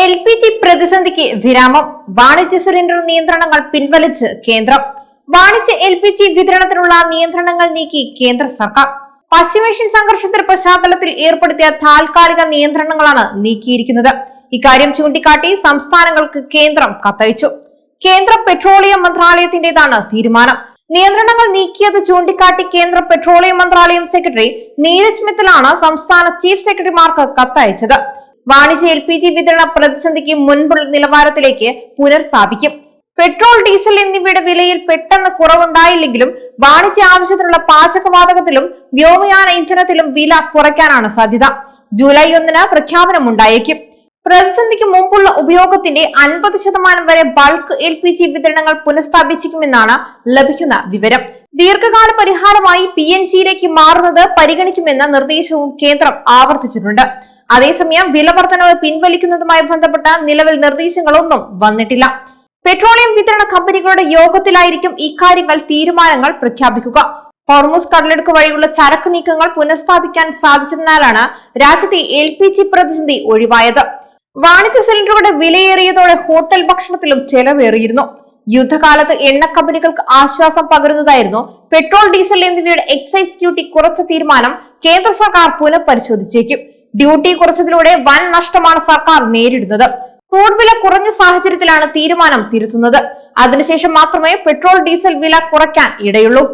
LPG പ്രതിസന്ധിക്ക് വിരാമം. വാണിജ്യ സിലിണ്ടർ നിയന്ത്രണങ്ങൾ പിൻവലിച്ച് കേന്ദ്രം. വാണിജ്യ LPG വിതരണത്തിനുള്ള നിയന്ത്രണങ്ങൾ നീക്കി കേന്ദ്ര സർക്കാർ. പശ്ചിമേഷ്യൻ സംഘർഷത്തിന്റെ പശ്ചാത്തലത്തിൽ ഏർപ്പെടുത്തിയ താൽക്കാലിക നിയന്ത്രണങ്ങളാണ് നീക്കിയിരിക്കുന്നത്. ഇക്കാര്യം ചൂണ്ടിക്കാട്ടി സംസ്ഥാനങ്ങൾക്ക് കേന്ദ്രം കത്തയച്ചു. കേന്ദ്ര പെട്രോളിയം മന്ത്രാലയത്തിന്റേതാണ് തീരുമാനം. നിയന്ത്രണങ്ങൾ നീക്കിയത് ചൂണ്ടിക്കാട്ടി കേന്ദ്ര പെട്രോളിയം മന്ത്രാലയം സെക്രട്ടറി നീരജ് മിത്തലാണ് സംസ്ഥാന ചീഫ് സെക്രട്ടറിമാർക്ക് കത്തയച്ചത്. വാണിജ്യ LPG വിതരണ പ്രതിസന്ധിക്ക് മുൻപുള്ള നിലവാരത്തിലേക്ക് പുനഃസ്ഥാപിക്കും. പെട്രോൾ, ഡീസൽ എന്നിവയുടെ വിലയിൽ പെട്ടെന്ന് കുറവുണ്ടായില്ലെങ്കിലും വാണിജ്യ ആവശ്യത്തിനുള്ള പാചകവാതകത്തിലും വ്യോമയാന ഇന്ധനത്തിലും വില കുറയ്ക്കാനാണ് സാധ്യത. ജൂലൈ 1 പ്രഖ്യാപനമുണ്ടായേക്കും. പ്രതിസന്ധിക്ക് മുമ്പുള്ള ഉപയോഗത്തിന്റെ 50% വരെ ബൾക്ക് LPG വിതരണങ്ങൾ പുനഃസ്ഥാപിച്ചേക്കുമെന്നാണ് ലഭിക്കുന്ന വിവരം. ദീർഘകാല പരിഹാരമായി PNG-യിലേക്ക് മാറുന്നത് പരിഗണിക്കുമെന്ന നിർദ്ദേശവും കേന്ദ്രം ആവർത്തിച്ചിട്ടുണ്ട്. അതേസമയം വില വർധനവ് പിൻവലിക്കുന്നതുമായി ബന്ധപ്പെട്ട നിലവിൽ നിർദ്ദേശങ്ങളൊന്നും വന്നിട്ടില്ല. പെട്രോളിയം വിതരണ കമ്പനികളുടെ യോഗത്തിലായിരിക്കും ഇക്കാര്യങ്ങൾ തീരുമാനങ്ങൾ പ്രഖ്യാപിക്കുക. ഹോർമുസ് കടലിടുക്ക് വഴിയുള്ള ചരക്ക് നീക്കങ്ങൾ പുനഃസ്ഥാപിക്കാൻ സാധിച്ചതിനാലാണ് രാജ്യത്തെ LPG പ്രതിസന്ധി ഒഴിവായത്. വാണിജ്യ സിലിണ്ടറുകളുടെ വിലയേറിയതോടെ ഹോട്ടൽ ഭക്ഷണത്തിലും ചെലവേറിയിരുന്നു. യുദ്ധകാലത്ത് എണ്ണ കമ്പനികൾക്ക് ആശ്വാസം പകരുന്നതായിരുന്നു പെട്രോൾ, ഡീസൽ എന്നിവയുടെ എക്സൈസ് ഡ്യൂട്ടി കുറച്ച തീരുമാനം കേന്ദ്ര സർക്കാർ പുനഃപരിശോധിച്ചേക്കും. ഡ്യൂട്ടി കുറച്ചതിലൂടെ വൻ നഷ്ടമാണ് സർക്കാർ നേരിടുന്നത്. ക്രൂഡ് വില കുറഞ്ഞ സാഹചര്യത്തിലാണ് തീരുമാനം തിരുത്തുന്നത്. അതിനുശേഷം മാത്രമേ പെട്രോൾ, ഡീസൽ വില കുറയ്ക്കാൻ ഇടയുള്ളൂ.